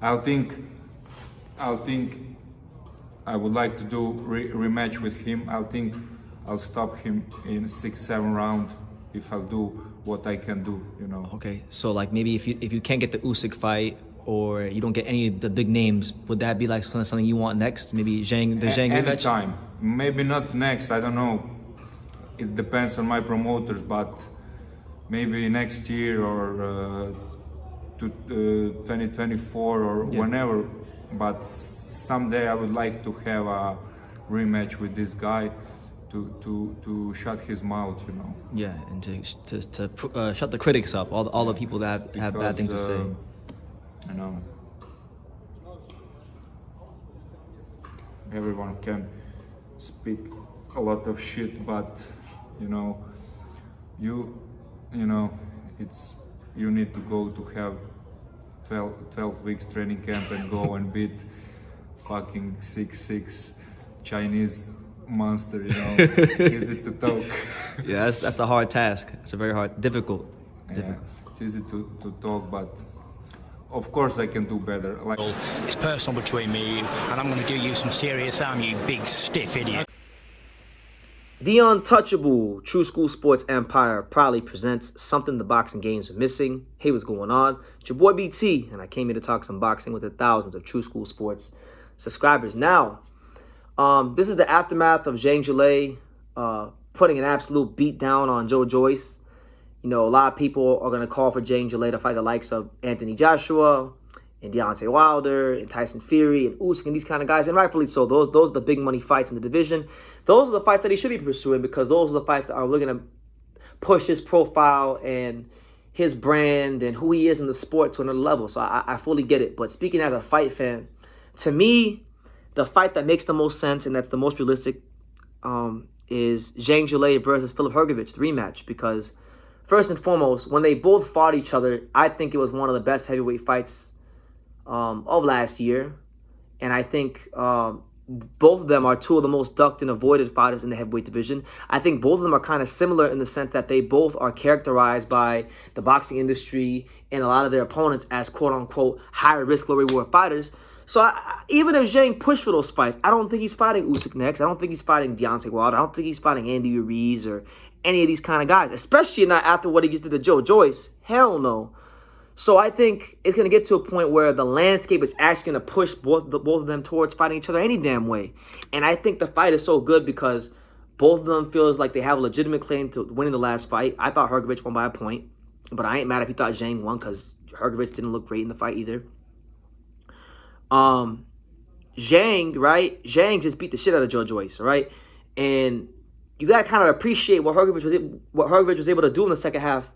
I think I would like to do rematch with him. I think I'll stop him in 6-7 round if I'll do what I can do, you know. Okay, so like maybe if you can't get the Usyk fight or you don't get any of the big names, would that be like something you want next? Maybe Zhang rematch? Anytime. Maybe not next, I don't know. It depends on my promoters, but maybe next year or 2024 or whenever. But someday I would like to have a rematch with this guy to shut his mouth, you know. Yeah, and to shut the critics up, all the people that have bad things to say. You know, everyone can speak a lot of shit, but you know, you know, you need to go to have 12 weeks training camp and go and beat fucking 6'6" Chinese monster, you know. It's easy to talk. Yeah, that's a hard task. It's a very difficult. Yeah, it's easy to talk, but of course I can do better. Like, it's personal between me and I'm going to do you some serious harm, you big stiff idiot. The untouchable True School Sports Empire proudly presents something the boxing games are missing. Hey, what's going on? It's your boy BT, and I came here to talk some boxing with the thousands of True School Sports subscribers. Now, this is the aftermath of Zhang Zhilei putting an absolute beat down on Joe Joyce. You know, a lot of people are going to call for Zhang Zhilei to fight the likes of Anthony Joshua and Deontay Wilder and Tyson Fury and Usyk and these kind of guys, and rightfully so. Those are the big money fights in the division. Those are the fights that he should be pursuing because those are the fights that are really going to push his profile and his brand and who he is in the sport to another level. So I fully get it. But speaking as a fight fan, to me, the fight that makes the most sense and that's the most realistic is Zhang Zhilei versus Filip Hrgovic, the rematch. Because first and foremost, when they both fought each other, I think it was one of the best heavyweight fights of last year. And I think both of them are two of the most ducked and avoided fighters in the heavyweight division. I think both of them are kind of similar in the sense that they both are characterized by the boxing industry and a lot of their opponents as quote-unquote high-risk, low-reward fighters. So even if Zhang pushed for those fights, I don't think he's fighting Usyk next. I don't think he's fighting Deontay Wilder. I don't think he's fighting Andy Ruiz or any of these kind of guys, especially not after what he gets to the Joe Joyce. Hell no. So I think it's going to get to a point where the landscape is actually going to push both of them towards fighting each other any damn way. And I think the fight is so good because both of them feels like they have a legitimate claim to winning the last fight. I thought Hrgovic won by a point, but I ain't mad if you thought Zhang won because Hrgovic didn't look great in the fight either. Zhang, right? Zhang just beat the shit out of Joe Joyce, right? And you got to kind of appreciate what Hrgovic was able to do in the second half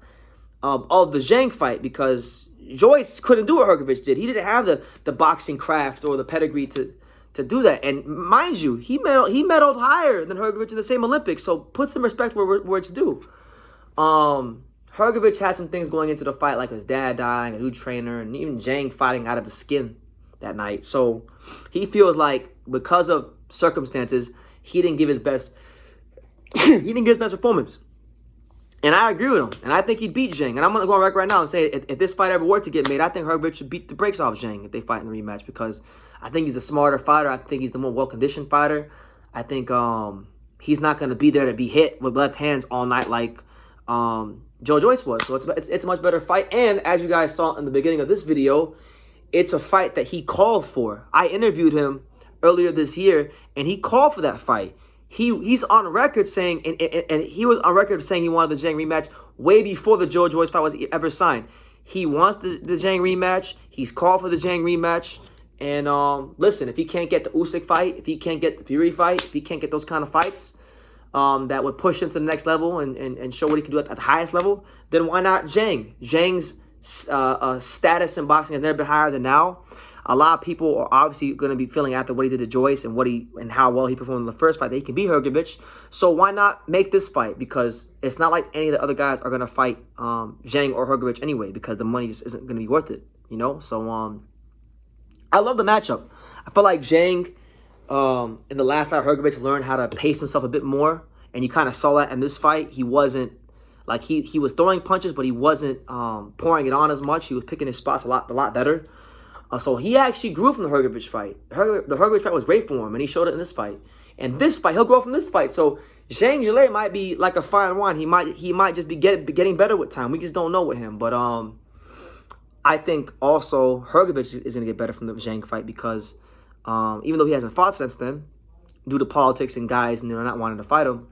of the Zhang fight because Joyce couldn't do what Hrgovic did. He didn't have the boxing craft or the pedigree to do that. And mind you, he medaled higher than Hrgovic in the same Olympics. So put some respect where it's due. Hrgovic had some things going into the fight, like his dad dying, a new trainer, and even Zhang fighting out of his skin that night. So he feels like because of circumstances, he didn't give his best. He didn't give his best performance. And I agree with him. And I think he'd beat Zhang. And I'm going to go on record right now and say if this fight ever were to get made, I think Hrgovic should beat the brakes off Zhang if they fight in the rematch because I think he's a smarter fighter. I think he's the more well-conditioned fighter. I think he's not going to be there to be hit with left hands all night like Joe Joyce was. So it's a much better fight. And as you guys saw in the beginning of this video, it's a fight that he called for. I interviewed him earlier this year, and he called for that fight. He's on record saying, and he was on record saying he wanted the Zhang rematch way before the Joe Joyce fight was ever signed. He wants the Zhang rematch. He's called for the Zhang rematch. And listen, if he can't get the Usyk fight, if he can't get the Fury fight, if he can't get those kind of fights that would push him to the next level and show what he can do at the highest level, then why not Zhang? Zhang's status in boxing has never been higher than now. A lot of people are obviously going to be feeling after what he did to Joyce and how well he performed in the first fight that he can beat Hrgovic. So why not make this fight? Because it's not like any of the other guys are going to fight Zhang or Hrgovic anyway because the money just isn't going to be worth it, you know? So I love the matchup. I feel like Zhang, in the last fight, Hrgovic learned how to pace himself a bit more. And you kind of saw that in this fight. He wasn't, like he was throwing punches, but he wasn't pouring it on as much. He was picking his spots a lot better. So he actually grew from the Hrgovic fight. The Hrgovic fight was great for him, and he showed it in this fight. And this fight, he'll grow from this fight. So Zhang Zhilei might be like a fine wine. He might just be getting better with time. We just don't know with him. But I think also Hrgovic is going to get better from the Zhang fight because even though he hasn't fought since then, due to politics and guys and they're not wanting to fight him,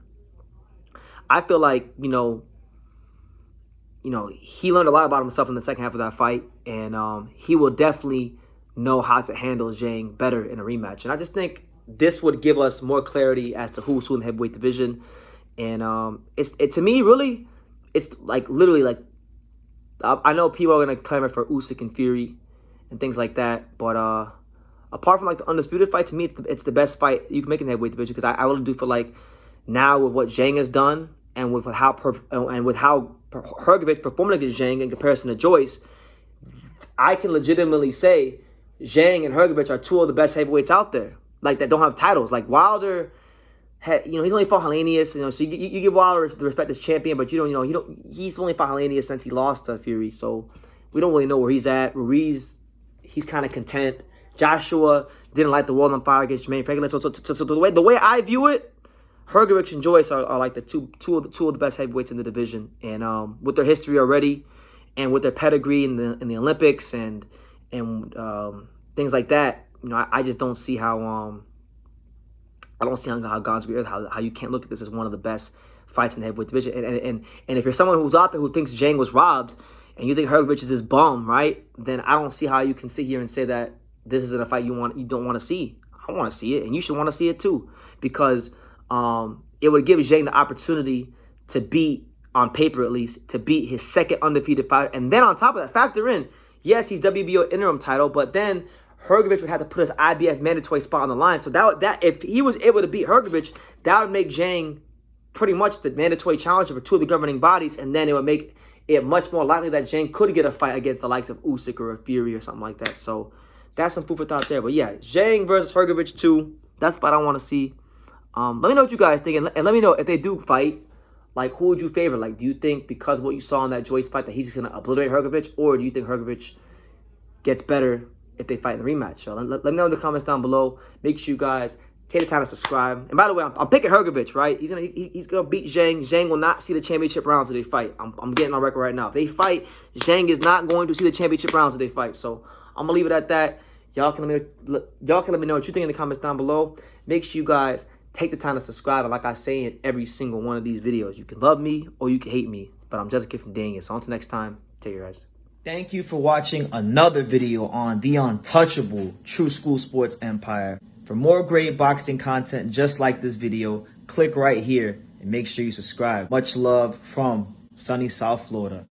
I feel like, you know, he learned a lot about himself in the second half of that fight, and he will definitely know how to handle Zhang better in a rematch. And I just think this would give us more clarity as to who's who in the heavyweight division. And to me, really, it's like literally like, I know people are going to clamor for Usyk and Fury and things like that, but apart from like the undisputed fight, to me, it's the best fight you can make in the heavyweight division, because I really do feel like now with what Zhang has done and with how Hrgovic performed against Zhang in comparison to Joyce, I can legitimately say Zhang and Hrgovic are two of the best heavyweights out there, like that don't have titles. Like Wilder, he's only fought Helenius, so you give Wilder the respect as champion, but he's only fought Helenius since he lost to Fury, so we don't really know where he's at. Ruiz, he's kind of content. Joshua didn't light the world on fire against Jermaine Franklin. So the way I view it, Hrgovic and Joyce are like the two of the best heavyweights in the division, and with their history already, and with their pedigree in the Olympics and things like that, I just don't see how how God's great, how you can't look at this as one of the best fights in the heavyweight division. And if you're someone who's out there who thinks Zhang was robbed, and you think Hrgovic is this bum, right? Then I don't see how you can sit here and say that this isn't a fight you don't want to see. I want to see it, and you should want to see it too, because it would give Zhang the opportunity to beat, on paper at least, to beat his second undefeated fighter. And then on top of that, factor in, yes, he's WBO interim title, but then Hrgovic would have to put his IBF mandatory spot on the line. So that if he was able to beat Hrgovic, that would make Zhang pretty much the mandatory challenger for two of the governing bodies, and then it would make it much more likely that Zhang could get a fight against the likes of Usyk or a Fury or something like that. So that's some food for thought there. But yeah, Zhang versus Hrgovic 2, that's what I want to see. Let me know what you guys think, and let me know if they do fight, like, who would you favor? Like, do you think because of what you saw in that Joyce fight that he's just going to obliterate Hrgovic, or do you think Hrgovic gets better if they fight in the rematch? So let me know in the comments down below. Make sure you guys take the time to subscribe. And by the way, I'm picking Hrgovic, right? He's gonna beat Zhang. Zhang will not see the championship rounds if they fight. I'm getting on record right now. If they fight, Zhang is not going to see the championship rounds if they fight. So I'm gonna leave it at that. Y'all can let me know what you think in the comments down below. Make sure you guys take the time to subscribe. And like I say in every single one of these videos, you can love me or you can hate me, but I'm just a kid from dang it. So until next time, take care, guys. Thank you for watching another video on the untouchable True School Sports Empire. For more great boxing content just like this video, click right here and make sure you subscribe. Much love from sunny South Florida.